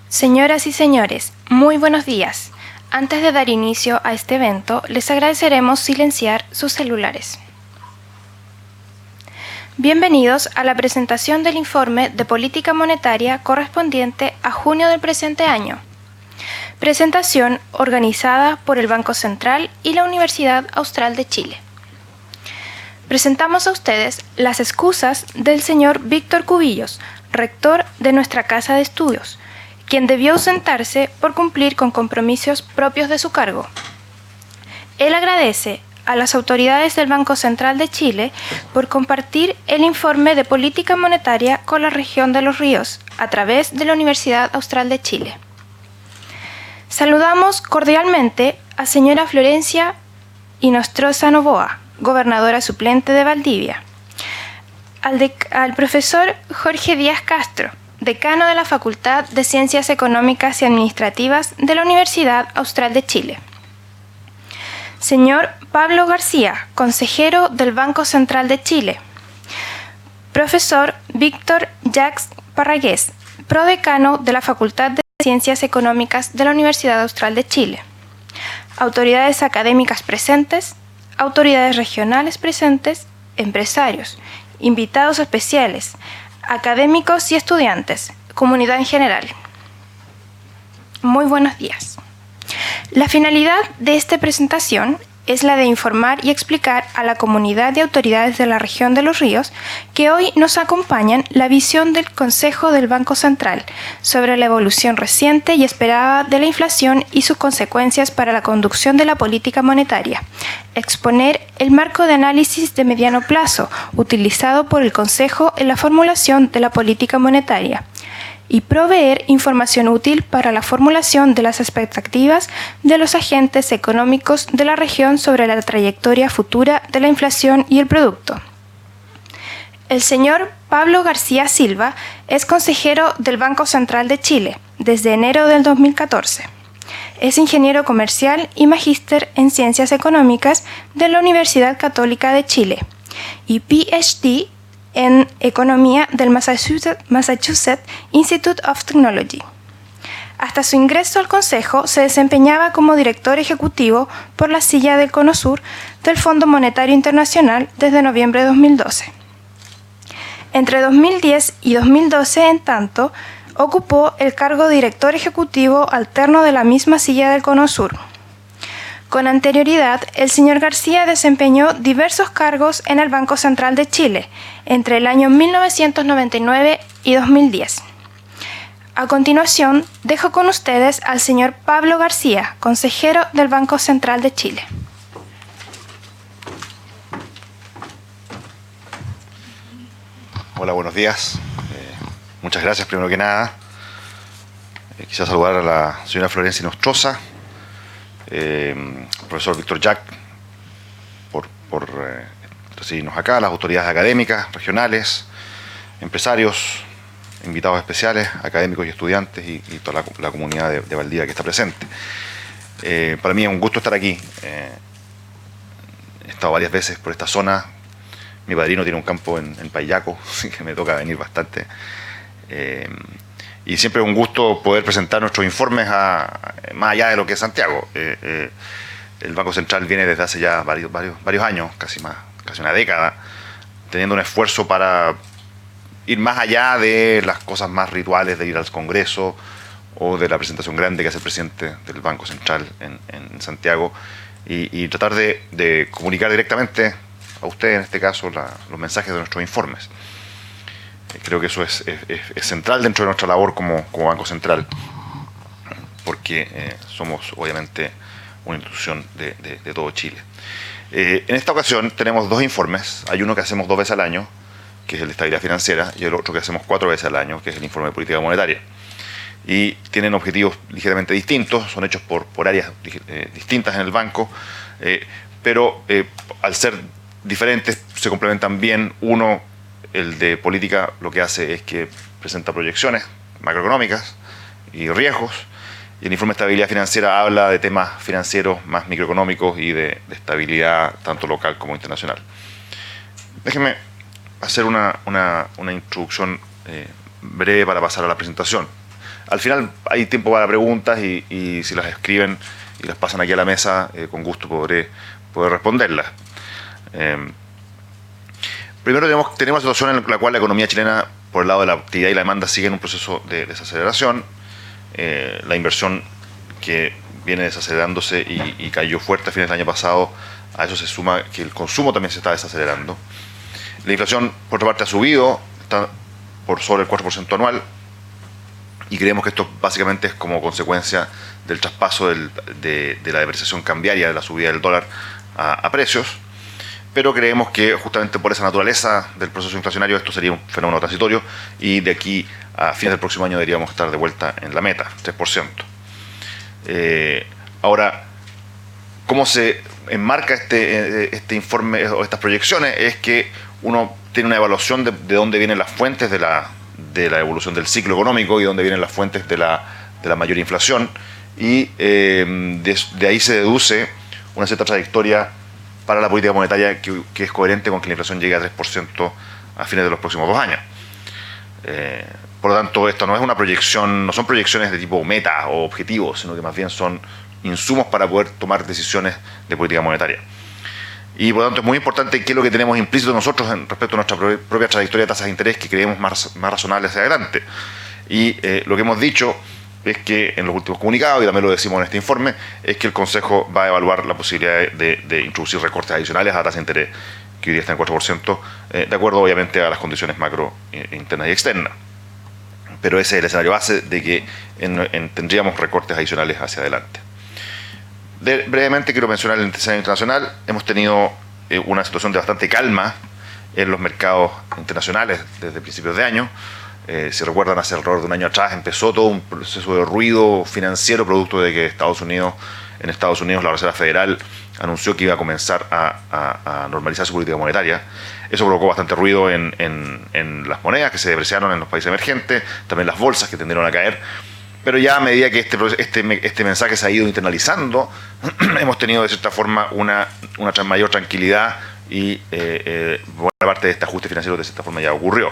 Señoras y señores, muy buenos días. Antes de dar inicio a este evento, les agradeceremos silenciar sus celulares. Bienvenidos a la presentación del informe de política monetaria correspondiente a junio del presente año. Presentación organizada por el Banco Central y la Universidad Austral de Chile. Presentamos a ustedes las excusas del señor Víctor Cubillos, rector de nuestra Casa de Estudios, quien debió ausentarse por cumplir con compromisos propios de su cargo. Él agradece a las autoridades del Banco Central de Chile por compartir el informe de política monetaria con la región de Los Ríos a través de la Universidad Austral de Chile. Saludamos cordialmente a señora Florencia Inostroza Novoa, gobernadora suplente de Valdivia, al profesor Jorge Díaz Castro, decano de la Facultad de Ciencias Económicas y Administrativas de la Universidad Austral de Chile. Señor Pablo García, consejero del Banco Central de Chile. Profesor Víctor Jacques Parragués, prodecano de la Facultad de Ciencias Económicas de la Universidad Austral de Chile. Autoridades académicas presentes, autoridades regionales presentes, empresarios, invitados especiales, académicos y estudiantes, comunidad en general. Muy buenos días. La finalidad de esta presentación es la de informar y explicar a la comunidad de autoridades de la región de Los Ríos que hoy nos acompañan la visión del Consejo del Banco Central sobre la evolución reciente y esperada de la inflación y sus consecuencias para la conducción de la política monetaria, exponer el marco de análisis de mediano plazo utilizado por el Consejo en la formulación de la política monetaria, y proveer información útil para la formulación de las expectativas de los agentes económicos de la región sobre la trayectoria futura de la inflación y el producto. El señor Pablo García Silva es consejero del Banco Central de Chile desde enero del 2014. Es ingeniero comercial y magíster en Ciencias Económicas de la Universidad Católica de Chile y PhD en Economía del Massachusetts Institute of Technology. Hasta su ingreso al Consejo se desempeñaba como director ejecutivo por la silla del Cono Sur del Fondo Monetario Internacional desde noviembre de 2012. Entre 2010 y 2012, en tanto, ocupó el cargo de director ejecutivo alterno de la misma silla del Cono Sur. Con anterioridad, el señor García desempeñó diversos cargos en el Banco Central de Chile entre el año 1999 y 2010. A continuación, dejo con ustedes al señor Pablo García, consejero del Banco Central de Chile. Hola, buenos días. Muchas gracias, primero que nada. Quisiera saludar a la señora Florencia Inostroza, profesor Víctor Jacques, por recibirnos acá, las autoridades académicas, regionales, empresarios, invitados especiales, académicos y estudiantes y toda la comunidad de Valdivia que está presente. Para mí es un gusto estar aquí. He estado varias veces por esta zona. Mi padrino tiene un campo en Payaco, así que me toca venir bastante. Y siempre es un gusto poder presentar nuestros informes más allá de lo que es Santiago. El Banco Central viene desde hace ya varios años, casi una década, teniendo un esfuerzo para ir más allá de las cosas más rituales de ir al Congreso o de la presentación grande que hace el presidente del Banco Central en Santiago y tratar de comunicar directamente a usted, en este caso, los mensajes de nuestros informes. Creo que eso es central dentro de nuestra labor como Banco Central, porque somos obviamente una institución de todo Chile. En esta ocasión tenemos dos informes. Hay uno que hacemos 2 veces al año, que es el de estabilidad financiera, y el otro que hacemos 4 veces al año, que es el informe de política monetaria. Y tienen objetivos ligeramente distintos, son hechos por áreas distintas en el banco, pero al ser diferentes se complementan bien. Uno, el de política, lo que hace es que presenta proyecciones macroeconómicas y riesgos, y el informe de estabilidad financiera habla de temas financieros más microeconómicos y de estabilidad tanto local como internacional. Déjenme hacer una introducción breve para pasar a la presentación. Al final hay tiempo para preguntas y si las escriben y las pasan aquí a la mesa, con gusto podré responderlas. Primero tenemos una situación en la cual la economía chilena, por el lado de la actividad y la demanda, sigue en un proceso de desaceleración. La inversión que viene desacelerándose y cayó fuerte a fines del año pasado, a eso se suma que el consumo también se está desacelerando. La inflación, por otra parte, ha subido, está por sobre el 4% anual, y creemos que esto básicamente es como consecuencia del traspaso de la depreciación cambiaria, de la subida del dólar a precios, pero creemos que justamente por esa naturaleza del proceso inflacionario esto sería un fenómeno transitorio y de aquí a fines del próximo año deberíamos estar de vuelta en la meta, 3%. Ahora, ¿cómo se enmarca este informe o estas proyecciones? Es que uno tiene una evaluación de dónde vienen las fuentes de la evolución del ciclo económico y dónde vienen las fuentes de la mayor inflación, y de ahí se deduce una cierta trayectoria para la política monetaria que es coherente con que la inflación llegue a 3% a fines de los próximos 2 años. Por lo tanto, esto no es una proyección, no son proyecciones de tipo meta o objetivos, sino que más bien son insumos para poder tomar decisiones de política monetaria. Y por lo tanto es muy importante qué es lo que tenemos implícito nosotros respecto a nuestra propia trayectoria de tasas de interés que creemos más razonable hacia adelante. Y lo que hemos dicho es que en los últimos comunicados, y también lo decimos en este informe, es que el Consejo va a evaluar la posibilidad de introducir recortes adicionales a la tasa de interés que hoy día está en 4%, de acuerdo obviamente a las condiciones macro internas y externas. Pero ese es el escenario base de que tendríamos recortes adicionales hacia adelante. Brevemente quiero mencionar el escenario internacional. Hemos tenido una situación de bastante calma en los mercados internacionales desde principios de año. Si recuerdan, hace alrededor de un año atrás empezó todo un proceso de ruido financiero producto de que en Estados Unidos la Reserva Federal anunció que iba a comenzar a normalizar su política monetaria. Eso provocó bastante ruido en las monedas que se depreciaron en los países emergentes, también las bolsas que tendieron a caer. Pero ya a medida que este mensaje se ha ido internalizando, hemos tenido de cierta forma una mayor tranquilidad y buena parte de este ajuste financiero de cierta forma ya ocurrió.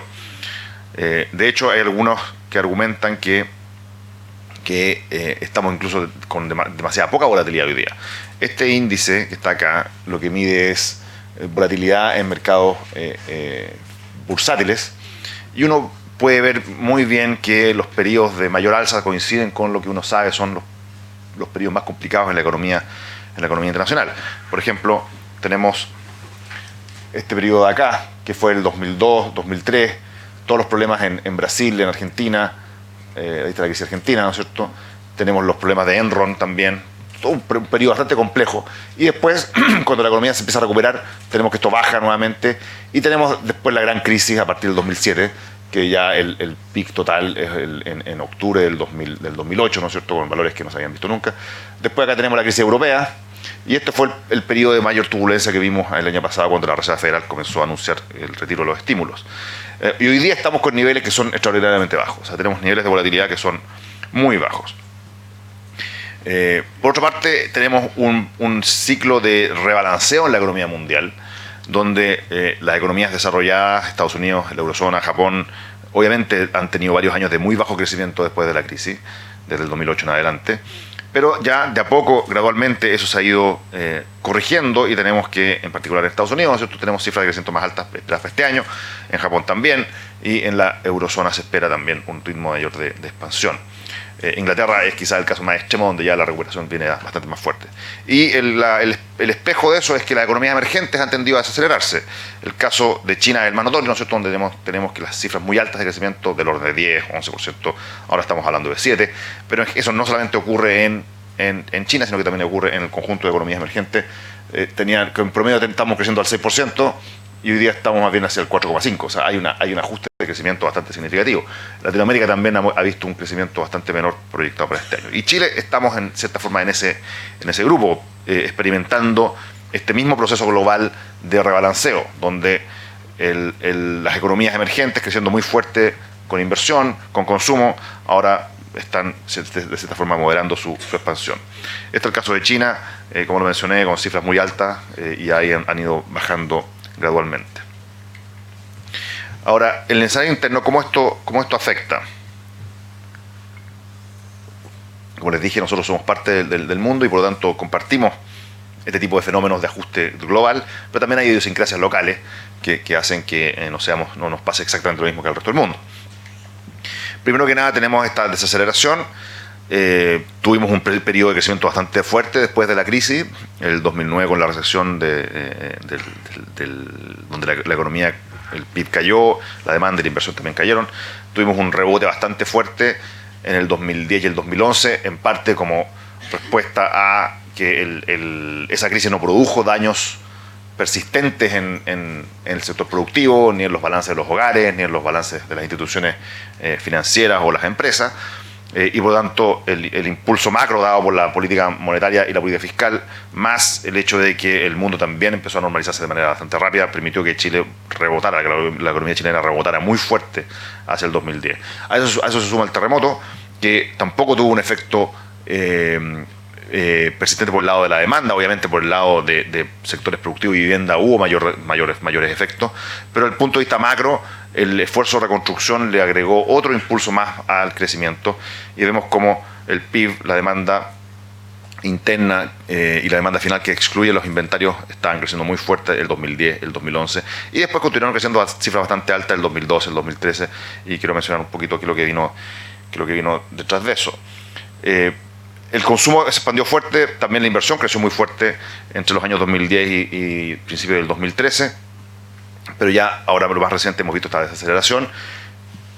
De hecho, hay algunos que argumentan que estamos incluso con demasiada poca volatilidad hoy día. Este índice que está acá lo que mide es volatilidad en mercados bursátiles, y uno puede ver muy bien que los periodos de mayor alza coinciden con lo que uno sabe son los periodos más complicados en la economía internacional. Por ejemplo, tenemos este periodo de acá, que fue el 2002, 2003, todos los problemas en Brasil, en Argentina, ahí está la crisis argentina, ¿no es cierto? Tenemos los problemas de Enron también, todo un periodo bastante complejo. Y después, cuando la economía se empieza a recuperar, tenemos que esto baja nuevamente, y tenemos después la gran crisis a partir del 2007, que ya el pic total es en octubre del 2008, ¿no es cierto?, con valores que no se habían visto nunca. Después acá tenemos la crisis europea, y este fue el periodo de mayor turbulencia que vimos el año pasado cuando la Reserva Federal comenzó a anunciar el retiro de los estímulos. Y hoy día estamos con niveles que son extraordinariamente bajos, o sea, tenemos niveles de volatilidad que son muy bajos. Por otra parte, tenemos un ciclo de rebalanceo en la economía mundial, donde las economías desarrolladas, Estados Unidos, la eurozona, Japón, obviamente han tenido varios años de muy bajo crecimiento después de la crisis, desde el 2008 en adelante, pero ya de a poco, gradualmente, eso se ha ido corrigiendo, y tenemos que, en particular en Estados Unidos, ¿cierto?, tenemos cifras de crecimiento más altas para este año, en Japón también, y en la eurozona se espera también un ritmo mayor de expansión. Inglaterra es quizás el caso más extremo, donde ya la recuperación viene bastante más fuerte. Y el espejo de eso es que las economías emergentes han tendido a desacelerarse. El caso de China es el más notorio, ¿no es cierto?, donde tenemos que las cifras muy altas de crecimiento, del orden de 10, 11%, ahora estamos hablando de 7%, pero eso no solamente ocurre en China, sino que también ocurre en el conjunto de economías emergentes. Que en promedio estamos creciendo al 6%, y hoy día estamos más bien hacia el 4,5%. O sea, hay un ajuste de crecimiento bastante significativo. Latinoamérica también ha visto un crecimiento bastante menor proyectado para este año. Y Chile estamos en cierta forma en ese grupo, experimentando este mismo proceso global de rebalanceo, donde las economías emergentes creciendo muy fuerte con inversión, con consumo, ahora están de cierta forma moderando su expansión. Este es el caso de China, como lo mencioné, con cifras muy altas, y ahí han ido bajando gradualmente. Ahora, el escenario interno, ¿cómo esto afecta? como les dije, nosotros somos parte del mundo y por lo tanto compartimos este tipo de fenómenos de ajuste global, pero también hay idiosincrasias locales que hacen que no nos pase exactamente lo mismo que al resto del mundo. Primero que nada tenemos esta desaceleración. Tuvimos un periodo de crecimiento bastante fuerte después de la crisis, el 2009 con la recesión donde la economía, el PIB cayó, la demanda y la inversión también cayeron. Tuvimos un rebote bastante fuerte en el 2010 y el 2011, en parte como respuesta a que esa crisis no produjo daños persistentes en el sector productivo, ni en los balances de los hogares, ni en los balances de las instituciones financieras o las empresas, y por lo tanto el impulso macro dado por la política monetaria y la política fiscal, más el hecho de que el mundo también empezó a normalizarse de manera bastante rápida, permitió que Chile rebotara, que la economía chilena rebotara muy fuerte hacia el 2010. A eso se suma el terremoto, que tampoco tuvo un efecto persistente por el lado de la demanda. Obviamente por el lado de sectores productivos y vivienda hubo mayores efectos, pero desde el punto de vista macro el esfuerzo de reconstrucción le agregó otro impulso más al crecimiento, y vemos como el PIB, la demanda interna y la demanda final que excluye los inventarios estaban creciendo muy fuerte el 2010, el 2011, y después continuaron creciendo a cifras bastante altas el 2012, el 2013, y quiero mencionar un poquito qué es lo que vino detrás de eso. El consumo se expandió fuerte, también la inversión creció muy fuerte entre los años 2010 y principios del 2013, pero ya ahora lo más reciente hemos visto esta desaceleración.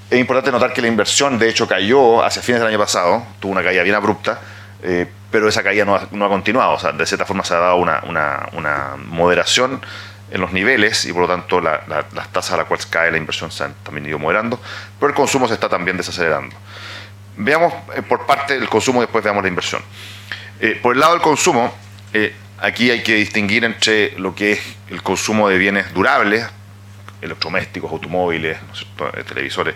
Es importante notar que la inversión de hecho cayó hacia fines del año pasado, tuvo una caída bien abrupta, pero esa caída no ha continuado. O sea, de cierta forma se ha dado una moderación en los niveles y por lo tanto las tasas a las cuales cae la inversión se han también ido moderando, pero el consumo se está también desacelerando. Veamos por parte del consumo y después veamos la inversión. Por el lado del consumo, aquí hay que distinguir entre lo que es el consumo de bienes durables, electrodomésticos, automóviles, ¿no es cierto?, televisores,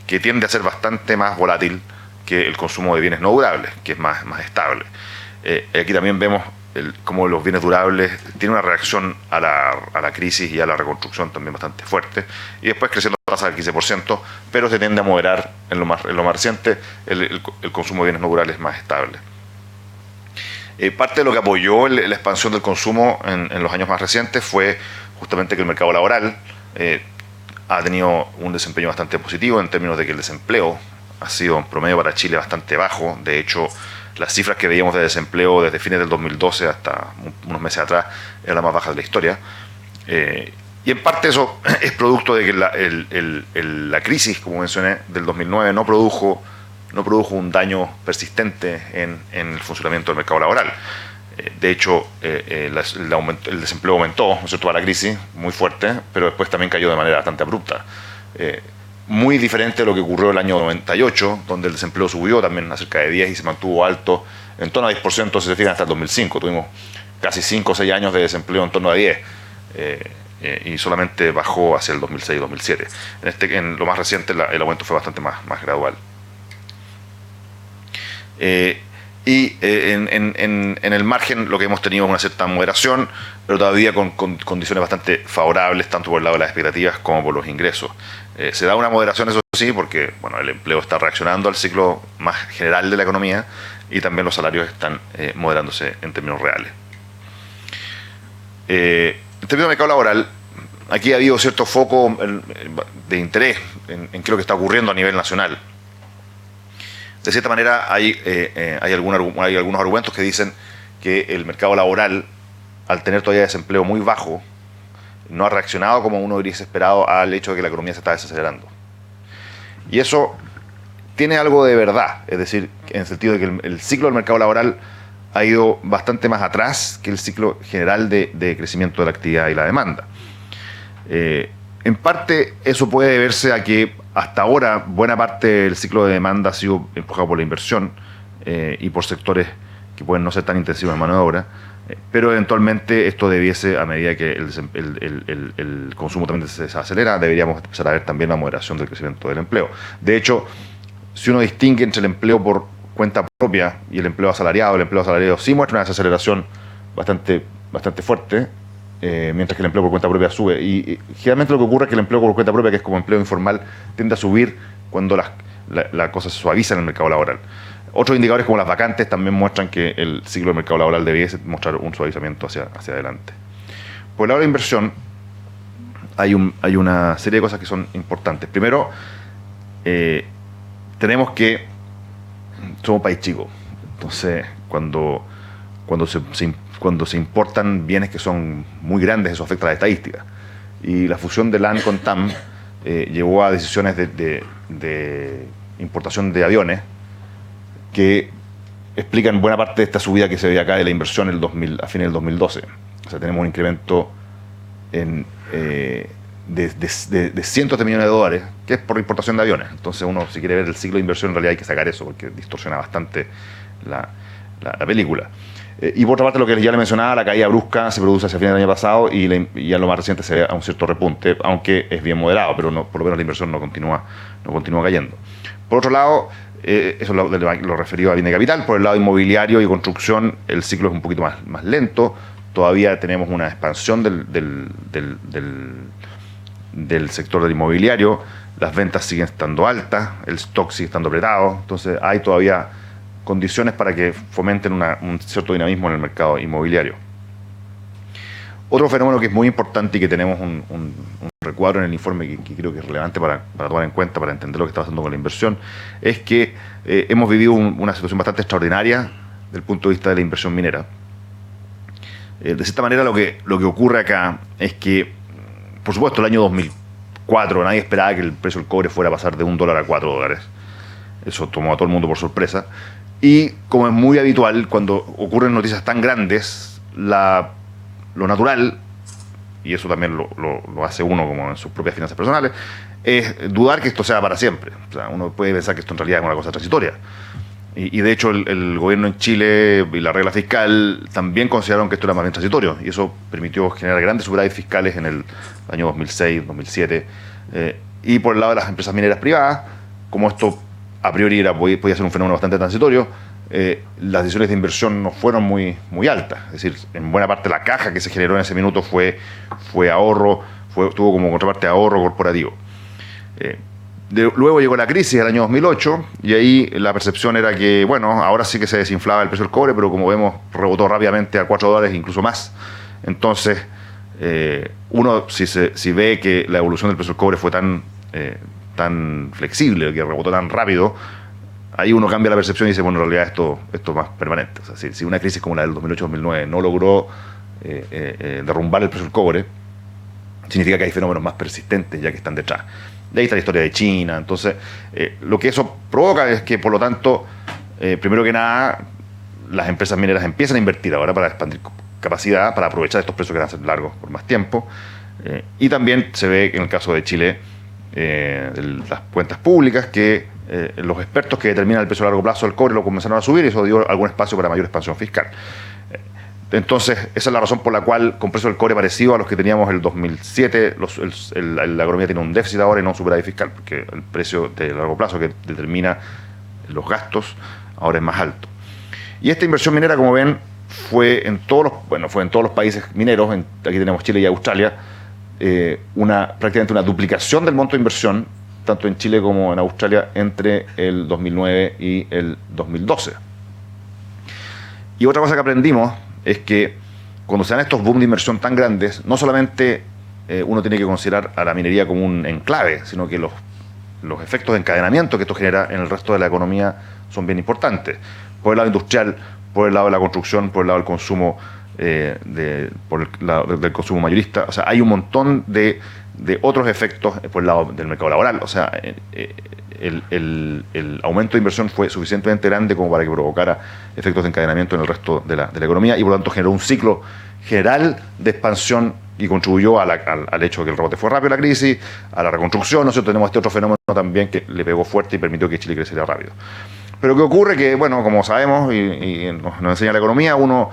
que tiende a ser bastante más volátil que el consumo de bienes no durables, que es más estable. Aquí también vemos cómo los bienes durables tienen una reacción a la crisis y a la reconstrucción también bastante fuerte, y después creciendo la tasa del 15%, pero se tiende a moderar en lo más reciente. El consumo de bienes no durables es más estable. Parte de lo que apoyó la expansión del consumo en los años más recientes fue justamente que el mercado laboral ha tenido un desempeño bastante positivo en términos de que el desempleo ha sido en promedio para Chile bastante bajo. De hecho, las cifras que veíamos de desempleo desde fines del 2012 hasta unos meses atrás eran las más bajas de la historia. Y en parte eso es producto de que la crisis, como mencioné, del 2009 no produjo un daño persistente en el funcionamiento del mercado laboral. De hecho, el desempleo aumentó, ¿no es cierto?, para la crisis, muy fuerte, pero después también cayó de manera bastante abrupta. Muy diferente de lo que ocurrió el año 98, donde el desempleo subió también a cerca de 10 y se mantuvo alto en torno a 10%, si se fijan, hasta el 2005. Tuvimos casi 5 o 6 años de desempleo en torno a 10, y solamente bajó hacia el 2006 y 2007. En lo más reciente el aumento fue bastante más gradual. En el margen lo que hemos tenido es una cierta moderación, pero todavía con condiciones bastante favorables, tanto por el lado de las expectativas como por los ingresos. Se da una moderación, eso sí, porque bueno, el empleo está reaccionando al ciclo más general de la economía y también los salarios están moderándose en términos reales. En términos del mercado laboral, aquí ha habido cierto foco de interés en qué es lo que está ocurriendo a nivel nacional. De cierta manera hay algunos argumentos que dicen que el mercado laboral, al tener todavía desempleo muy bajo, no ha reaccionado como uno hubiese esperado al hecho de que la economía se está desacelerando. Y eso tiene algo de verdad, es decir, en el sentido de que el ciclo del mercado laboral ha ido bastante más atrás que el ciclo general de crecimiento de la actividad y la demanda. En parte eso puede deberse a que hasta ahora buena parte del ciclo de demanda ha sido empujado por la inversión y por sectores que pueden no ser tan intensivos en mano de obra, pero eventualmente esto debiese, a medida que el consumo también se desacelera, deberíamos empezar a ver también la moderación del crecimiento del empleo. De hecho, si uno distingue entre el empleo por cuenta propia y el empleo asalariado sí muestra una desaceleración bastante fuerte, mientras que el empleo por cuenta propia sube. Y generalmente lo que ocurre es que el empleo por cuenta propia, que es como empleo informal, tiende a subir cuando la cosa se suaviza en el mercado laboral. Otros indicadores como las vacantes también muestran que el ciclo del mercado laboral debiese mostrar un suavizamiento hacia adelante. Por el lado de la inversión, hay una serie de cosas que son importantes. Primero, tenemos que somos un país chico, entonces cuando se importan bienes que son muy grandes, eso afecta a la estadística. Y la fusión de LAN con TAM llevó a decisiones de importación de aviones que explican buena parte de esta subida que se ve acá de la inversión a fines del 2012. O sea, tenemos un incremento de cientos de millones de dólares, que es por importación de aviones. Entonces uno, si quiere ver el ciclo de inversión, en realidad hay que sacar eso, porque distorsiona bastante la película. Y por otra parte, lo que ya le mencionaba, la caída brusca se produce hacia el fin del año pasado y en lo más reciente se ve a un cierto repunte, aunque es bien moderado, pero por lo menos la inversión no continúa cayendo. Por otro lado, eso lo referido a bienes de capital. Por el lado inmobiliario y construcción, el ciclo es un poquito más lento. Todavía tenemos una expansión del sector del inmobiliario. Las ventas siguen estando altas, el stock sigue estando apretado. Entonces hay todavía condiciones para que fomenten un cierto dinamismo en el mercado inmobiliario. Otro fenómeno que es muy importante y que tenemos un recuadro en el informe que creo que es relevante para tomar en cuenta, para entender lo que está pasando con la inversión, es que hemos vivido una situación bastante extraordinaria desde el punto de vista de la inversión minera. De cierta manera lo que ocurre acá es que, por supuesto, el año 2004 nadie esperaba que el precio del cobre fuera a pasar de $1 a $4. Eso tomó a todo el mundo por sorpresa. Y como es muy habitual, cuando ocurren noticias tan grandes, lo natural, y eso también lo hace uno como en sus propias finanzas personales, es dudar que esto sea para siempre. O sea, uno puede pensar que esto en realidad es una cosa transitoria. Y de hecho el gobierno en Chile y la regla fiscal también consideraron que esto era más bien transitorio, y eso permitió generar grandes superávit fiscales en el año 2006, 2007. Y por el lado de las empresas mineras privadas, como esto a priori podía ser un fenómeno bastante transitorio, las decisiones de inversión no fueron muy altas. Es decir, en buena parte la caja que se generó en ese minuto fue ahorro, tuvo como contraparte ahorro corporativo. Luego llegó la crisis del año 2008 y ahí la percepción era que, bueno, ahora sí que se desinflaba el precio del cobre, pero como vemos rebotó rápidamente a $4, incluso más. Entonces, uno si ve que la evolución del precio del cobre fue tan flexible, que rebotó tan rápido, ahí uno cambia la percepción y dice, bueno, en realidad esto es más permanente. O sea, si una crisis como la del 2008-2009 no logró derrumbar el precio del cobre, significa que hay fenómenos más persistentes ya que están detrás. De ahí está la historia de China. Entonces, lo que eso provoca es que, por lo tanto, primero que nada, las empresas mineras empiezan a invertir ahora para expandir capacidad, para aprovechar estos precios que van a ser largos por más tiempo. Y también se ve en el caso de Chile, las cuentas públicas, que los expertos que determinan el precio a largo plazo del cobre lo comenzaron a subir, y eso dio algún espacio para mayor expansión fiscal. Entonces, esa es la razón por la cual, con precio del cobre parecido a los que teníamos en el 2007, la economía tiene un déficit ahora y no un superávit fiscal, porque el precio de largo plazo que determina los gastos ahora es más alto. Y esta inversión minera, como ven, fue en todos los países mineros. Aquí tenemos Chile y Australia, prácticamente una duplicación del monto de inversión, tanto en Chile como en Australia, entre el 2009 y el 2012. Y otra cosa que aprendimos es que cuando se dan estos boom de inversión tan grandes, no solamente uno tiene que considerar a la minería como un enclave, sino que los efectos de encadenamiento que esto genera en el resto de la economía son bien importantes. Por el lado industrial, por el lado de la construcción, por el lado del consumo, por el lado del consumo mayorista. O sea, hay un montón de otros efectos por el lado del mercado laboral. O sea, el aumento de inversión fue suficientemente grande como para que provocara efectos de encadenamiento en el resto de la economía, y por lo tanto generó un ciclo general de expansión y contribuyó al hecho de que el rebote fue rápido, la crisis, a la reconstrucción. Nosotros tenemos este otro fenómeno también que le pegó fuerte y permitió que Chile creciera rápido. Pero ¿qué ocurre? Que, bueno, como sabemos y nos enseña la economía, uno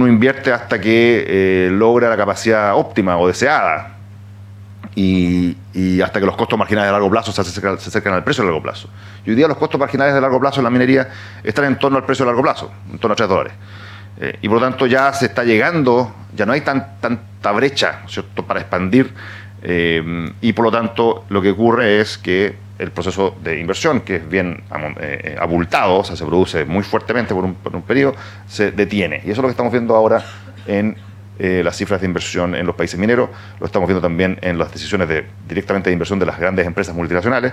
invierte hasta que logra la capacidad óptima o deseada, y hasta que los costos marginales de largo plazo se acercan al precio de largo plazo. Y hoy día los costos marginales de largo plazo en la minería están en torno al precio de largo plazo, en torno a $3. Y por lo tanto ya se está llegando, ya no hay tanta brecha, ¿cierto?, para expandir, y por lo tanto lo que ocurre es que el proceso de inversión, que es bien abultado, o sea, se produce muy fuertemente por un periodo, se detiene. Y eso es lo que estamos viendo ahora en las cifras de inversión en los países mineros, lo estamos viendo también en las decisiones directamente de inversión de las grandes empresas multinacionales,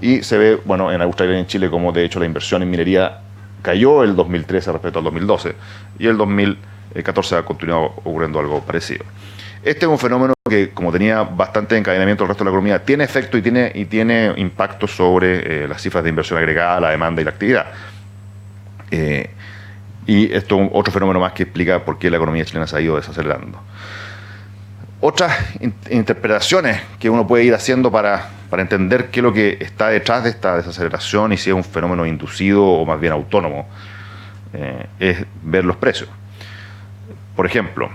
y se ve, bueno, en Australia y en Chile, como de hecho la inversión en minería cayó el 2013 respecto al 2012, y el 2014 ha continuado ocurriendo algo parecido. Este es un fenómeno que, como tenía bastante encadenamiento del resto de la economía, tiene efecto y tiene impacto sobre las cifras de inversión agregada, la demanda y la actividad. Y esto es otro fenómeno más que explica por qué la economía chilena se ha ido desacelerando. Otras interpretaciones que uno puede ir haciendo para entender qué es lo que está detrás de esta desaceleración y si es un fenómeno inducido o más bien autónomo, es ver los precios. Por ejemplo,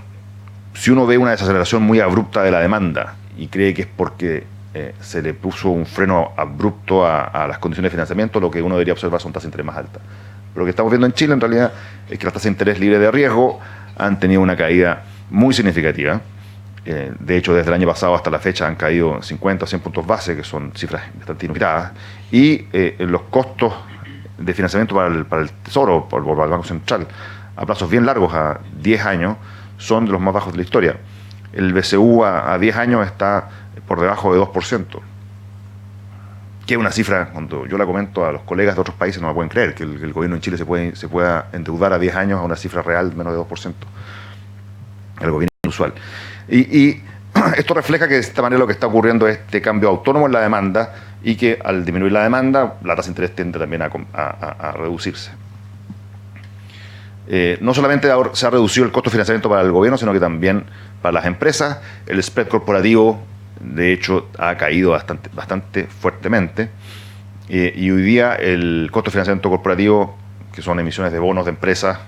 si uno ve una desaceleración muy abrupta de la demanda y cree que es porque se le puso un freno abrupto a las condiciones de financiamiento, lo que uno debería observar son tasas de interés más altas. Pero lo que estamos viendo en Chile en realidad es que las tasas de interés libres de riesgo han tenido una caída muy significativa. De hecho, desde el año pasado hasta la fecha han caído 50 o 100 puntos base, que son cifras bastante inusitadas, y los costos de financiamiento para el Tesoro, para el Banco Central, a plazos bien largos, a 10 años, son de los más bajos de la historia. El BCU a 10 años está por debajo de 2%, que es una cifra, cuando yo la comento a los colegas de otros países no me pueden creer, que el gobierno en Chile se pueda endeudar a 10 años a una cifra real menos de 2%. Algo bien inusual. Y esto refleja que de esta manera lo que está ocurriendo es este cambio autónomo en la demanda, y que al disminuir la demanda, la tasa de interés tiende también a reducirse. No solamente se ha reducido el costo de financiamiento para el gobierno, sino que también para las empresas. El spread corporativo, de hecho, ha caído bastante fuertemente. Y hoy día el costo de financiamiento corporativo, que son emisiones de bonos de empresas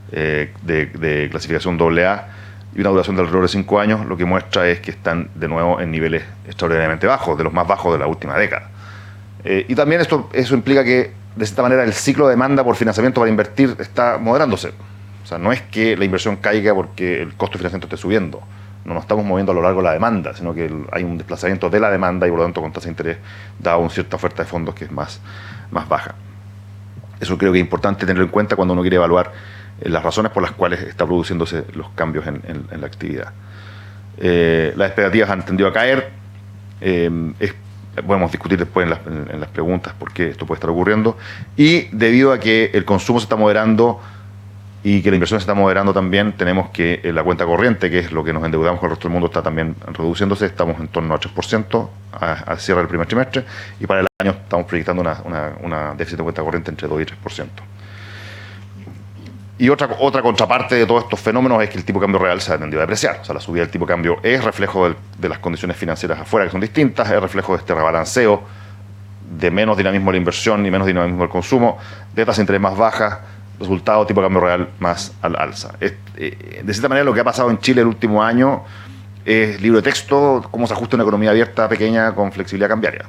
de clasificación AA y una duración de alrededor de 5 años, lo que muestra es que están de nuevo en niveles extraordinariamente bajos, de los más bajos de la última década. Y también eso implica que, de esta manera, el ciclo de demanda por financiamiento para invertir está moderándose. O sea, no es que la inversión caiga porque el costo de financiamiento esté subiendo. No nos estamos moviendo a lo largo de la demanda, sino que hay un desplazamiento de la demanda y, por lo tanto, con tasa de interés, da una cierta oferta de fondos que es más baja. Eso creo que es importante tenerlo en cuenta cuando uno quiere evaluar las razones por las cuales está produciéndose los cambios en la actividad. Las expectativas han tendido a caer. Podemos discutir después en las preguntas por qué esto puede estar ocurriendo. Y debido a que el consumo se está moderando y que la inversión se está moderando también, tenemos que la cuenta corriente, que es lo que nos endeudamos con el resto del mundo, está también reduciéndose. Estamos en torno a 3% al cierre del primer trimestre, y para el año estamos proyectando una déficit de cuenta corriente entre 2 y 3%. Y otra contraparte de todos estos fenómenos es que el tipo de cambio real se ha tendido a depreciar. O sea, la subida del tipo de cambio es reflejo de las condiciones financieras afuera, que son distintas, es reflejo de este rebalanceo de menos dinamismo de la inversión y menos dinamismo del consumo, de tasas de interés más bajas, resultado tipo de cambio real más al alza. De cierta manera, lo que ha pasado en Chile el último año es libro de texto, cómo se ajusta una economía abierta, pequeña, con flexibilidad cambiaria.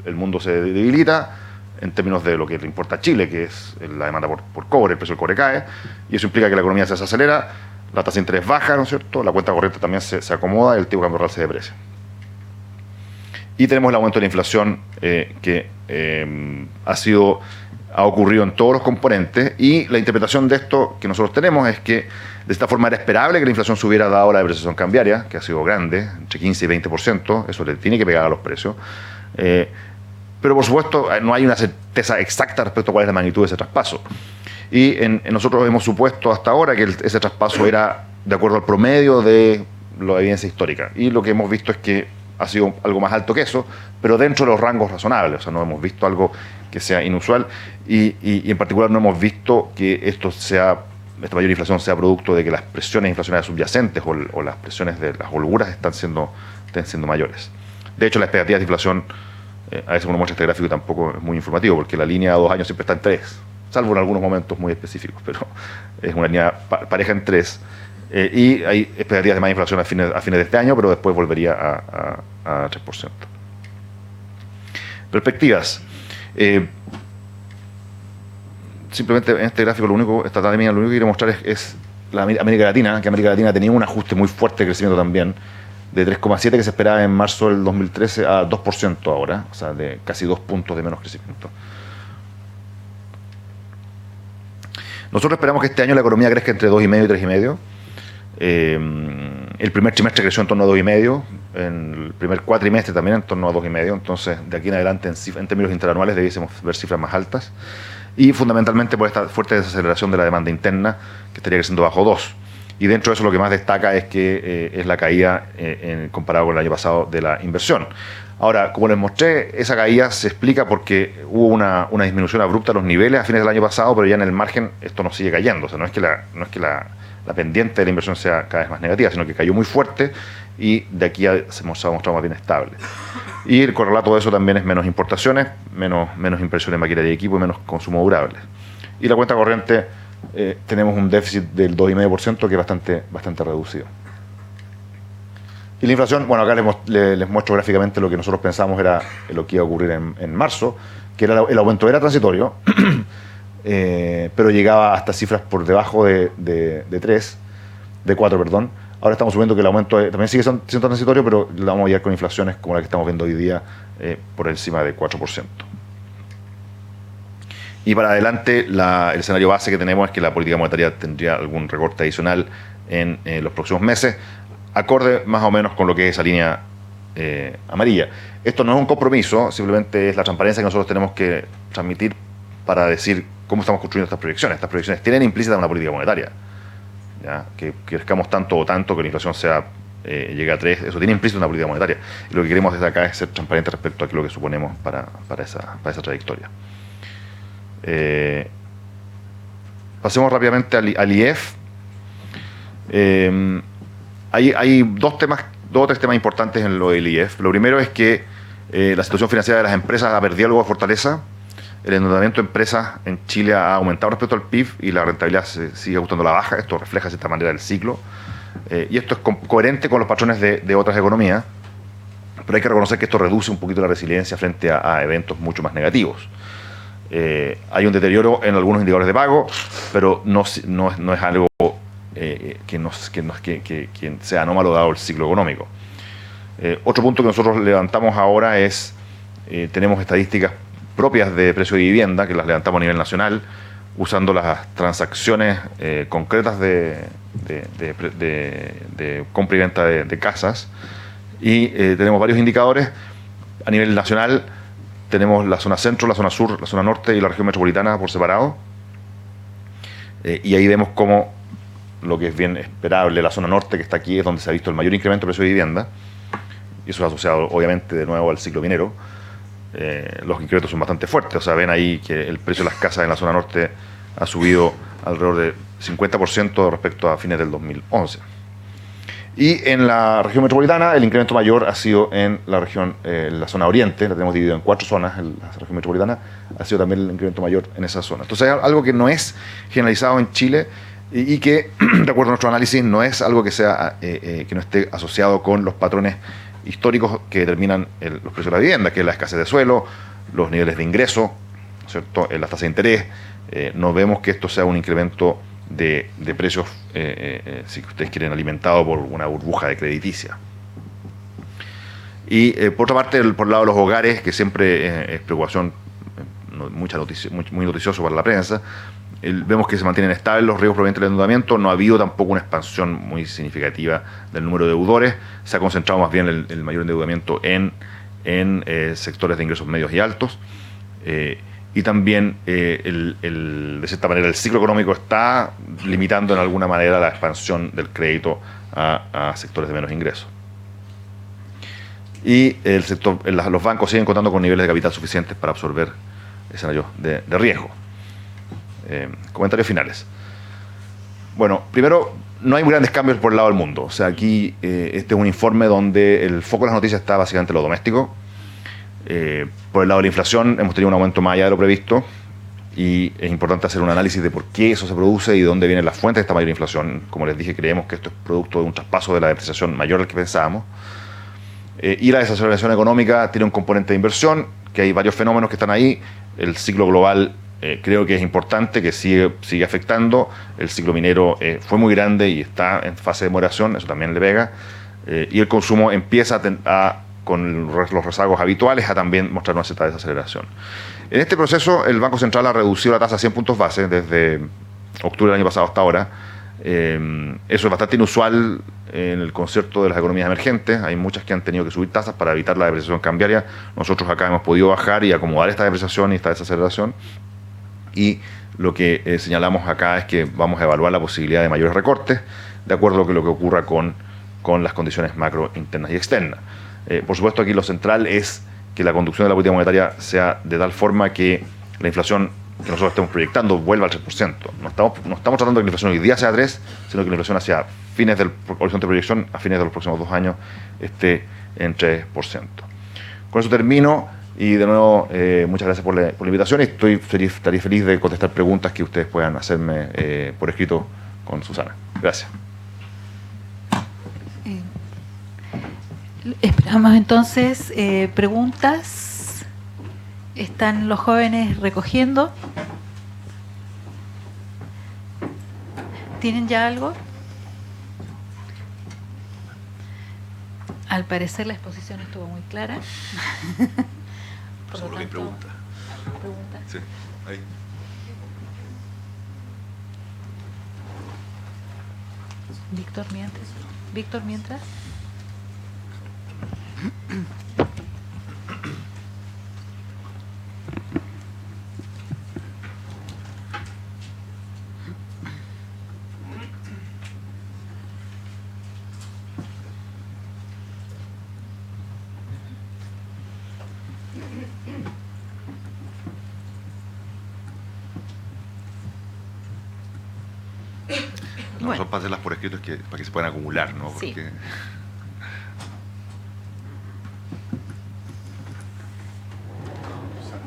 El mundo se debilita en términos de lo que le importa a Chile, que es la demanda por cobre, el precio del cobre cae, y eso implica que la economía se desacelera, la tasa de interés baja, ¿no es cierto?, la cuenta corriente también se acomoda y el tipo de cambio real se deprecia. Y tenemos el aumento de la inflación que ha ocurrido en todos los componentes, y la interpretación de esto que nosotros tenemos es que de esta forma era esperable que la inflación se hubiera dado la depreciación cambiaria, que ha sido grande, entre 15 y 20%, eso le tiene que pegar a los precios. Pero por supuesto no hay una certeza exacta respecto a cuál es la magnitud de ese traspaso. Y nosotros hemos supuesto hasta ahora que ese traspaso era de acuerdo al promedio de la evidencia histórica. Y lo que hemos visto es que ha sido algo más alto que eso, pero dentro de los rangos razonables. O sea, no hemos visto algo que sea inusual, y en particular no hemos visto que esta mayor inflación sea producto de que las presiones inflacionarias subyacentes o las presiones de las holguras estén siendo mayores. De hecho, las expectativas de inflación, a veces uno muestra este gráfico y tampoco es muy informativo, porque la línea a 2 años siempre está en 3, salvo en algunos momentos muy específicos, pero es una línea pareja en 3, y hay expectativas de más inflación a fines de este año, pero después volvería a 3%. Perspectivas. Simplemente en este gráfico lo único que quiero mostrar es la América Latina, que América Latina tenía un ajuste muy fuerte de crecimiento también, de 3,7 que se esperaba en marzo del 2013 a 2% ahora, o sea, de casi 2 puntos de menos crecimiento. Nosotros esperamos que este año la economía crezca entre 2,5 y 3,5. El primer trimestre creció en torno a 2,5, en el primer cuatrimestre también en torno a 2,5, entonces de aquí en adelante en términos interanuales debiésemos ver cifras más altas, y fundamentalmente por esta fuerte desaceleración de la demanda interna que estaría creciendo bajo 2. Y dentro de eso lo que más destaca es que es la caída comparado con el año pasado de la inversión. Ahora, como les mostré, esa caída se explica porque hubo una disminución abrupta de los niveles a fines del año pasado, pero ya en el margen esto no sigue cayendo. O sea, no es que la pendiente de la inversión sea cada vez más negativa, sino que cayó muy fuerte y de aquí se ha mostrado más bien estable. Y el correlato de eso también es menos importaciones, menos inversión en maquinaria y equipo y menos consumo durable. Y la cuenta corriente, tenemos un déficit del 2,5% que es bastante reducido. Y la inflación, bueno, acá les muestro gráficamente lo que nosotros pensamos era lo que iba a ocurrir en marzo, que era el aumento era transitorio, pero llegaba hasta cifras por debajo de 4, perdón. Ahora estamos subiendo que el aumento también sigue siendo transitorio, pero lo vamos a llegar con inflaciones como la que estamos viendo hoy día, por encima de 4%. Y para adelante, el escenario base que tenemos es que la política monetaria tendría algún recorte adicional en los próximos meses, acorde más o menos con lo que es esa línea amarilla. Esto no es un compromiso, simplemente es la transparencia que nosotros tenemos que transmitir para decir cómo estamos construyendo estas proyecciones. Estas proyecciones tienen implícita una política monetaria, ¿ya? Que crezcamos tanto o tanto, que la inflación llegue a 3, eso tiene implícita una política monetaria. Y lo que queremos desde acá es ser transparentes respecto a lo que suponemos para esa trayectoria. Pasemos rápidamente al IEF. Hay dos o tres temas importantes en lo del IEF. Lo primero es que la situación financiera de las empresas ha perdido algo de fortaleza. El endeudamiento de empresas en Chile ha aumentado respecto al PIB y la rentabilidad se sigue ajustando a la baja. Esto refleja de cierta manera el ciclo. Y esto es coherente con los patrones de otras economías, pero hay que reconocer que esto reduce un poquito la resiliencia frente a eventos mucho más negativos. Hay un deterioro en algunos indicadores de pago, pero no es algo que sea anómalo dado el ciclo económico. Otro punto que nosotros levantamos ahora es, tenemos estadísticas propias de precio de vivienda, que las levantamos a nivel nacional, usando las transacciones concretas de compra y venta de casas, y tenemos varios indicadores. A nivel nacional tenemos la zona centro, la zona sur, la zona norte y la región metropolitana por separado, y ahí vemos cómo lo que es bien esperable, la zona norte que está aquí es donde se ha visto el mayor incremento de precio de vivienda, y eso es asociado obviamente de nuevo al ciclo minero. Los incrementos son bastante fuertes, o sea, ven ahí que el precio de las casas en la zona norte ha subido alrededor de 50% respecto a fines del 2011. Y en la región metropolitana el incremento mayor ha sido en la zona oriente, la tenemos dividido en 4 zonas, la región metropolitana ha sido también el incremento mayor en esa zona. Entonces es algo que no es generalizado en Chile y que, de acuerdo a nuestro análisis, no es algo que no esté asociado con los patrones históricos que determinan los precios de la vivienda, que es la escasez de suelo, los niveles de ingreso, ¿cierto? Las tasas de interés. No vemos que esto sea un incremento de precios, si ustedes quieren, alimentado por una burbuja de crediticia. Y por otra parte, por el lado de los hogares, que siempre es preocupación, muy noticioso para la prensa, vemos que se mantienen estables los riesgos provenientes del endeudamiento. No ha habido tampoco una expansión muy significativa del número de deudores. Se ha concentrado más bien el mayor endeudamiento en sectores de ingresos medios y altos. Y también, de cierta manera, el ciclo económico está limitando en alguna manera la expansión del crédito a sectores de menos ingresos. Y los bancos siguen contando con niveles de capital suficientes para absorber escenarios de riesgo. Comentarios finales. Bueno, primero, no hay grandes cambios por el lado del mundo. O sea, aquí este es un informe donde el foco de las noticias está básicamente en lo doméstico. Por el lado de la inflación hemos tenido un aumento más allá de lo previsto y es importante hacer un análisis de por qué eso se produce y de dónde vienen las fuentes de esta mayor inflación. Como les dije, creemos que esto es producto de un traspaso de la depreciación mayor del que pensábamos. Y la desaceleración económica tiene un componente de inversión, que hay varios fenómenos que están ahí. El ciclo global creo que es importante, que sigue afectando. El ciclo minero fue muy grande y está en fase de moderación, eso también le pega. y el consumo empieza con los rezagos habituales a también mostrar una cierta desaceleración. En este proceso, el Banco Central ha reducido la tasa a 100 puntos base desde octubre del año pasado hasta ahora. Eso es bastante inusual en el concierto de las economías emergentes. Hay muchas que han tenido que subir tasas para evitar la depreciación cambiaria. Nosotros acá hemos podido bajar y acomodar esta depreciación y esta desaceleración. Y lo que señalamos acá es que vamos a evaluar la posibilidad de mayores recortes de acuerdo a lo que ocurra con las condiciones macro internas y externas. Por supuesto, aquí lo central es que la conducción de la política monetaria sea de tal forma que la inflación que nosotros estemos proyectando vuelva al 3%. No estamos tratando de que la inflación hoy día sea 3, sino que la inflación hacia fines del horizonte de proyección, a fines de los próximos 2 años, esté en 3%. Con eso termino y de nuevo muchas gracias por la invitación y estaría feliz de contestar preguntas que ustedes puedan hacerme por escrito con Susana. Gracias. Esperamos entonces preguntas. ¿Están los jóvenes recogiendo? ¿Tienen ya algo? Al parecer la exposición estuvo muy clara. Por lo tanto, pregunta. ¿Pregunta? Sí, ahí. Víctor, mientras. No, bueno. Son para hacerlas por escrito para que se puedan acumular, ¿no? Porque... Sí.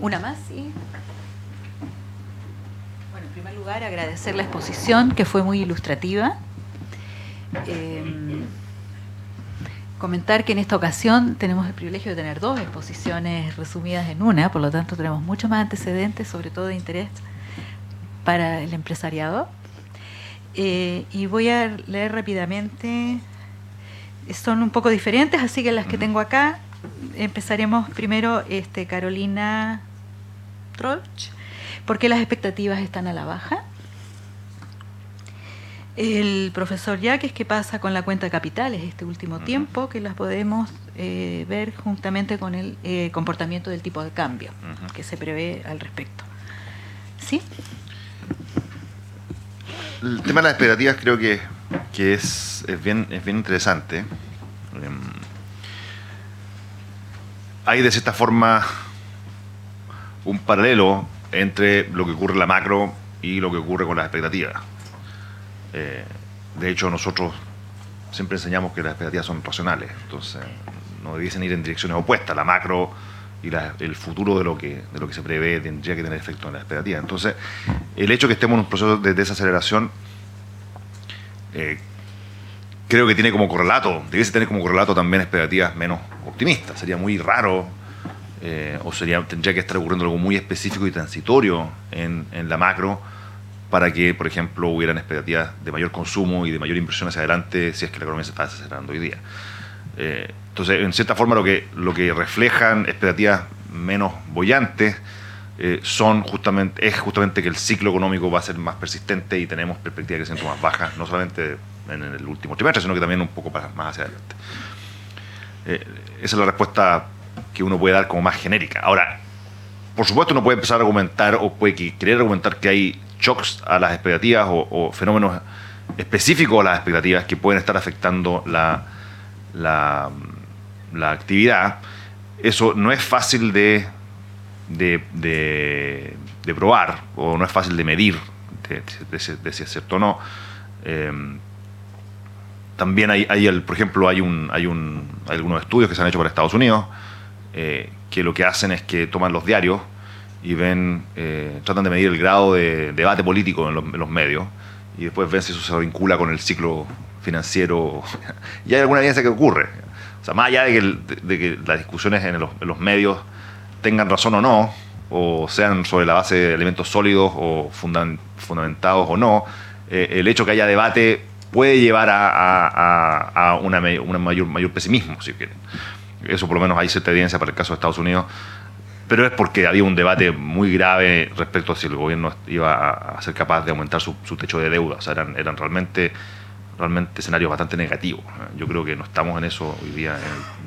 Una más, sí. Bueno, en primer lugar, agradecer la exposición, que fue muy ilustrativa. Comentar que en esta ocasión tenemos el privilegio de tener 2 exposiciones resumidas en una, por lo tanto tenemos mucho más antecedentes, sobre todo de interés para el empresariado. Y voy a leer rápidamente. Son un poco diferentes, así que las que tengo acá. Empezaremos primero, Carolina Troch. ¿Por qué las expectativas están a la baja? El profesor Yaques, ¿qué pasa con la cuenta de capitales este último tiempo? Que las podemos ver juntamente con el comportamiento del tipo de cambio que se prevé al respecto. ¿Sí? El tema de las expectativas creo que es bien interesante. Hay de cierta forma un paralelo entre lo que ocurre en la macro y lo que ocurre con las expectativas. De hecho, nosotros siempre enseñamos que las expectativas son racionales, entonces no debiesen ir en direcciones opuestas. La macro y el futuro de lo que se prevé tendría que tener efecto en la expectativa. Entonces, el hecho de que estemos en un proceso de desaceleración creo que tiene como correlato, debiese tener como correlato también expectativas menos optimistas. Sería muy raro tendría que estar ocurriendo algo muy específico y transitorio en la macro para que, por ejemplo, hubieran expectativas de mayor consumo y de mayor inversión hacia adelante si es que la economía se está desacelerando hoy día. Entonces, en cierta forma, lo que reflejan expectativas menos bollantes es justamente que el ciclo económico va a ser más persistente y tenemos perspectivas de crecimiento más bajas, no solamente en el último trimestre, sino que también un poco más hacia adelante. Esa es la respuesta que uno puede dar como más genérica. Ahora, por supuesto, uno puede empezar a argumentar o puede querer argumentar que hay shocks a las expectativas o fenómenos específicos a las expectativas que pueden estar afectando la actividad. Eso no es fácil de probar o no es fácil de medir de si es cierto o no. También por ejemplo, hay algunos estudios que se han hecho para Estados Unidos que lo que hacen es que toman los diarios y tratan de medir el grado de debate político en los medios y después ven si eso se vincula con el ciclo financiero. Y hay alguna evidencia que ocurre. O sea, más allá de que las discusiones en los medios tengan razón o no, o sean sobre la base de elementos sólidos o fundamentados o no, el hecho que haya debate puede llevar a una mayor pesimismo, si quieren. Eso por lo menos hay cierta evidencia para el caso de Estados Unidos, pero es porque había un debate muy grave respecto a si el gobierno iba a ser capaz de aumentar su techo de deuda. O sea, eran realmente escenarios bastante negativos. Yo creo que no estamos en eso hoy día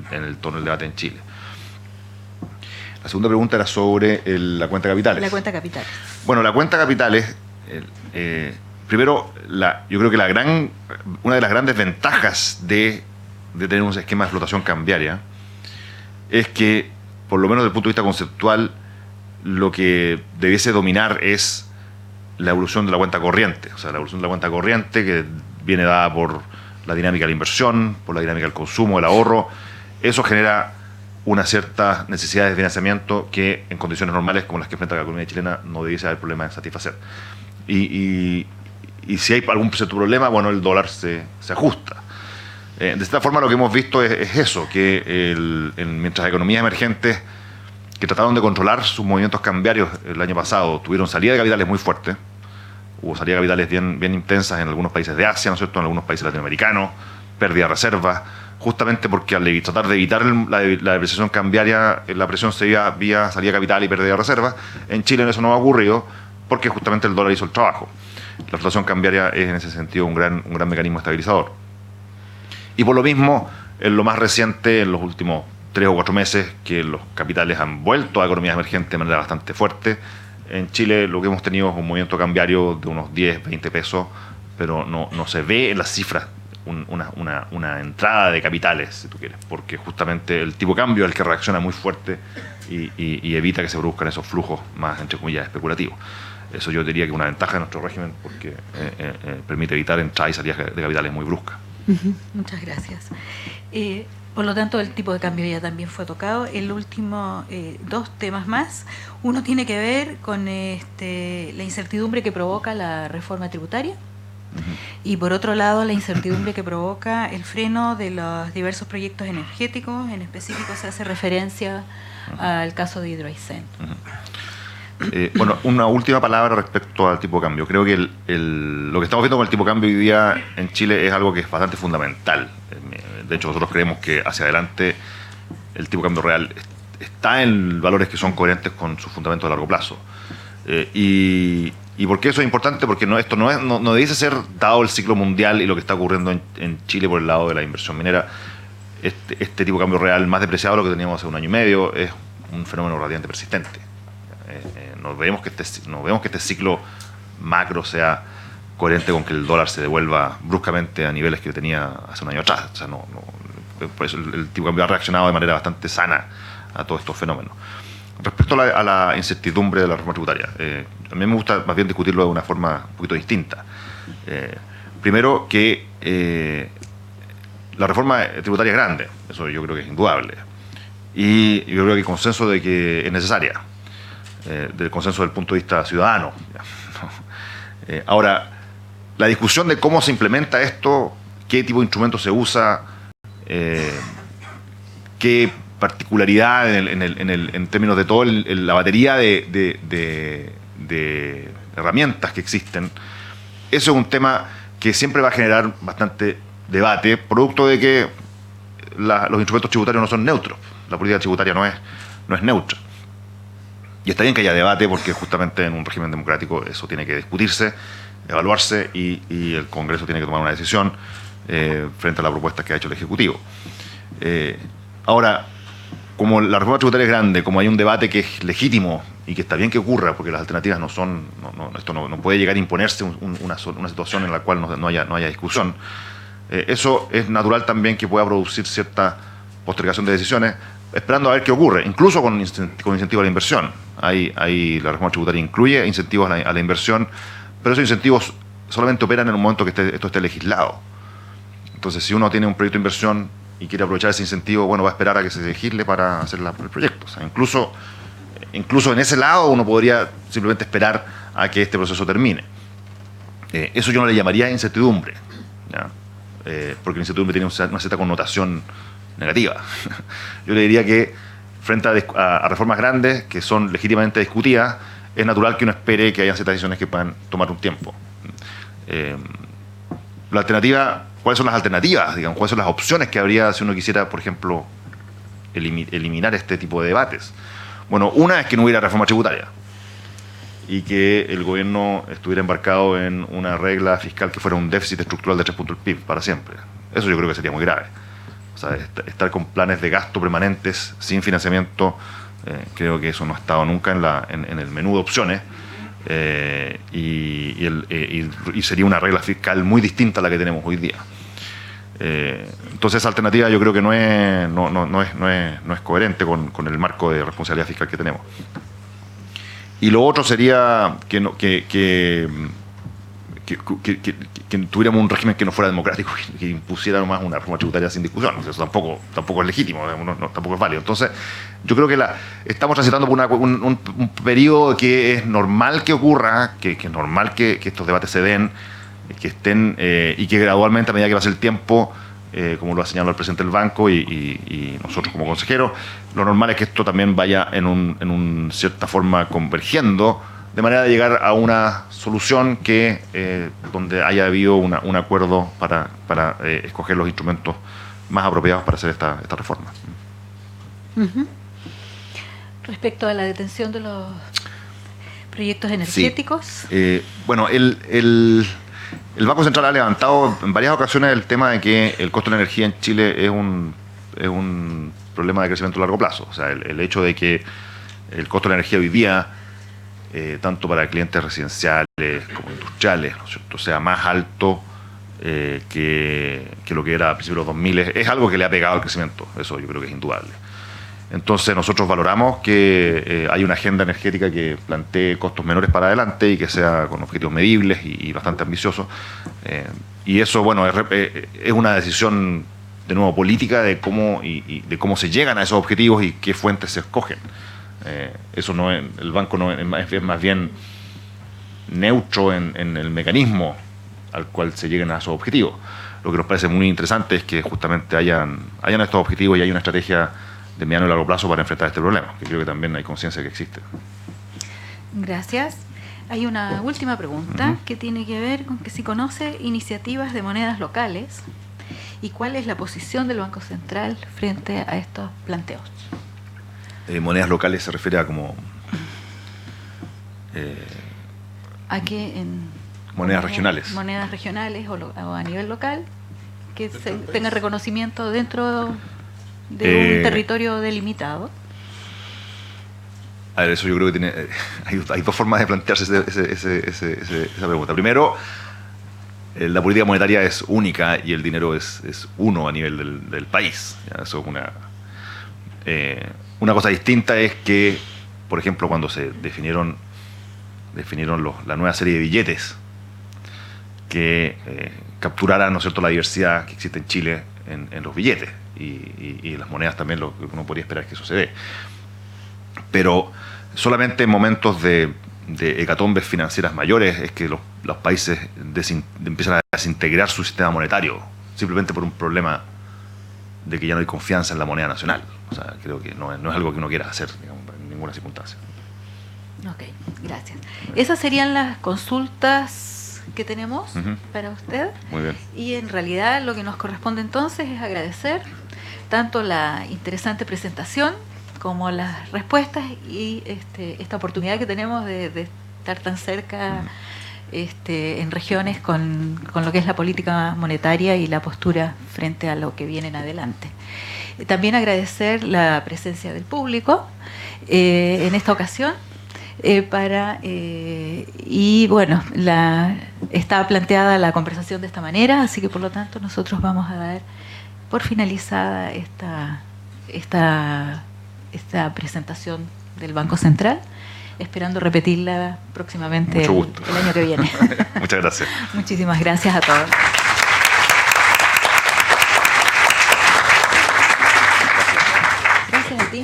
en el tono del debate en Chile. La segunda pregunta era sobre la cuenta de capitales. La cuenta de capitales. Bueno, la cuenta de capitales, primero, yo creo que una de las grandes ventajas de tener un esquema de flotación cambiaria es que, por lo menos desde el punto de vista conceptual, lo que debiese dominar es la evolución de la cuenta corriente. O sea, la evolución de la cuenta corriente que viene dada por la dinámica de la inversión, por la dinámica del consumo, del ahorro. Eso genera unas ciertas necesidades de financiamiento que en condiciones normales como las que enfrenta la economía chilena no debiese haber problema de satisfacer. Y si hay algún cierto problema, bueno, el dólar se ajusta. De esta forma lo que hemos visto es eso, que mientras economías emergentes que trataron de controlar sus movimientos cambiarios el año pasado tuvieron salida de capitales muy fuerte, hubo salida de capitales bien intensas en algunos países de Asia, ¿no es cierto?, en algunos países latinoamericanos, pérdida de reservas, justamente porque al tratar de evitar la depreciación cambiaria, la presión se iba vía salida de capital y pérdida de reservas. En Chile eso no ha ocurrido porque justamente el dólar hizo el trabajo. La flotación cambiaria es en ese sentido un gran mecanismo estabilizador. Y por lo mismo, en lo más reciente, en los últimos 3 o 4 meses, que los capitales han vuelto a economías emergentes de manera bastante fuerte. En Chile lo que hemos tenido es un movimiento cambiario de unos 10, 20 pesos, pero no se ve en las cifras una entrada de capitales, si tú quieres, porque justamente el tipo de cambio es el que reacciona muy fuerte y evita que se produzcan esos flujos más, entre comillas, especulativos. Eso yo diría que es una ventaja de nuestro régimen porque permite evitar entradas y salidas de capitales muy bruscas. Muchas gracias. Por lo tanto, el tipo de cambio ya también fue tocado. El último, 2 temas más. Uno tiene que ver con la incertidumbre que provoca la reforma tributaria. Y por otro lado, la incertidumbre que provoca el freno de los diversos proyectos energéticos. En específico se hace referencia al caso de Hidroaicén. Bueno, una última palabra respecto al tipo de cambio. Creo que lo que estamos viendo con el tipo de cambio hoy día en Chile es algo que es bastante fundamental. De hecho, nosotros creemos que hacia adelante el tipo de cambio real está en valores que son coherentes con sus fundamentos a largo plazo. ¿Y por qué eso es importante? Porque esto no debiese ser, dado el ciclo mundial y lo que está ocurriendo en Chile por el lado de la inversión minera, este tipo de cambio real más depreciado de lo que teníamos hace 1 año y medio es un fenómeno relativamente persistente. No vemos que este ciclo macro sea coherente con que el dólar se devuelva bruscamente a niveles que tenía hace 1 año atrás. O sea, por eso el tipo de cambio ha reaccionado de manera bastante sana a todos estos fenómenos. Respecto a la incertidumbre de la reforma tributaria, a mí me gusta más bien discutirlo de una forma un poquito distinta. Primero que la reforma tributaria es grande, eso yo creo que es indudable. Y yo creo que hay consenso de que es necesaria, del consenso del punto de vista ciudadano. Ahora, la discusión de cómo se implementa esto, qué tipo de instrumento se usa, qué particularidad en términos de toda la batería de herramientas que existen, eso es un tema que siempre va a generar bastante debate, producto de que los instrumentos tributarios no son neutros. La política tributaria no es neutra. Y está bien que haya debate porque justamente en un régimen democrático eso tiene que discutirse, evaluarse y el Congreso tiene que tomar una decisión frente a la propuesta que ha hecho el Ejecutivo. Ahora, como la reforma tributaria es grande, como hay un debate que es legítimo y que está bien que ocurra porque las alternativas esto no puede llegar a imponerse una situación en la cual no haya discusión, eso es natural también que pueda producir cierta postergación de decisiones, esperando a ver qué ocurre, incluso con incentivos a la inversión. La reforma tributaria incluye incentivos a la inversión, pero esos incentivos solamente operan en un momento que esto esté legislado. Entonces, si uno tiene un proyecto de inversión y quiere aprovechar ese incentivo, bueno, va a esperar a que se legisle para hacer el proyecto. O sea, incluso en ese lado uno podría simplemente esperar a que este proceso termine. Eso yo no le llamaría incertidumbre, ¿ya? Porque la incertidumbre tiene una cierta connotación negativa. Yo le diría que frente a reformas grandes que son legítimamente discutidas, es natural que uno espere que haya ciertas decisiones que puedan tomar un tiempo. la alternativa, ¿cuáles son las alternativas? Digamos, ¿cuáles son las opciones que habría si uno quisiera, por ejemplo, eliminar este tipo de debates? Bueno, una es que no hubiera reforma tributaria y que el gobierno estuviera embarcado en una regla fiscal que fuera un déficit estructural de 3 puntos del PIB para siempre. Eso yo creo que sería muy grave. O sea, estar con planes de gasto permanentes sin financiamiento, creo que eso no ha estado nunca en el menú de opciones. Y sería una regla fiscal muy distinta a la que tenemos hoy día. Entonces esa alternativa yo creo que no es coherente con el marco de responsabilidad fiscal que tenemos. Y lo otro sería que tuviéramos un régimen que no fuera democrático, que impusiera nomás una reforma tributaria sin discusión. Eso tampoco es legítimo, tampoco es válido. Entonces, yo creo que estamos transitando por un periodo que es normal que ocurra, que es normal que estos debates se den, que estén, y que gradualmente, a medida que pase el tiempo, como lo ha señalado el presidente del banco y nosotros como consejeros, lo normal es que esto también vaya en cierta forma convergiendo, de manera de llegar a una solución donde haya habido un acuerdo para escoger los instrumentos más apropiados para hacer esta reforma. Uh-huh. Respecto a la detención de los proyectos energéticos. Sí. Bueno, el Banco Central ha levantado en varias ocasiones el tema de que el costo de la energía en Chile es un problema de crecimiento a largo plazo. O sea, el hecho de que el costo de la energía hoy día, tanto para clientes residenciales como industriales, ¿no es cierto?, sea más alto que lo que era a principios de los 2000, es algo que le ha pegado al crecimiento. Eso yo creo que es indudable. Entonces nosotros valoramos que hay una agenda energética que plantee costos menores para adelante y que sea con objetivos medibles y bastante ambiciosos. Y eso, bueno, es una decisión, de nuevo, política de cómo se llegan a esos objetivos y qué fuentes se escogen. Eso no es, el banco no es más bien neutro en el mecanismo al cual se lleguen a esos objetivos. Lo que nos parece muy interesante es que justamente hayan estos objetivos y hay una estrategia de mediano y largo plazo para enfrentar este problema, que creo que también hay conciencia que existe. Gracias. Hay una última pregunta que tiene que ver con que si conoce iniciativas de monedas locales y cuál es la posición del Banco Central frente a estos planteos. Monedas locales se refiere a como... ¿A qué? Monedas regionales. Monedas regionales o a nivel local, que tenga reconocimiento dentro de un territorio delimitado. A ver, eso yo creo que hay dos formas de plantearse esa pregunta. Primero, la política monetaria es única y el dinero es uno a nivel del país. ¿Ya? Eso es una cosa distinta es que, por ejemplo, cuando se definieron la nueva serie de billetes que capturaran, ¿no es cierto?, la diversidad que existe en Chile en los billetes y las monedas también, lo que uno podría esperar que eso se dé. Pero solamente en momentos de hecatombes financieras mayores es que los países empiezan a desintegrar su sistema monetario, simplemente por un problema de que ya no hay confianza en la moneda nacional. O sea, creo que no es algo que uno quiera hacer, digamos, en ninguna circunstancia. Ok, gracias. Esas serían las consultas que tenemos para usted. Muy bien. Y en realidad lo que nos corresponde entonces es agradecer tanto la interesante presentación como las respuestas y esta oportunidad que tenemos de estar tan cerca en regiones con lo que es la política monetaria y la postura frente a lo que viene en adelante. También agradecer la presencia del público en esta ocasión. Y bueno, está planteada la conversación de esta manera, así que por lo tanto nosotros vamos a dar por finalizada esta presentación del Banco Central, esperando repetirla próximamente el año que viene. Muchas gracias. Muchísimas gracias a todos. Gracias a ti.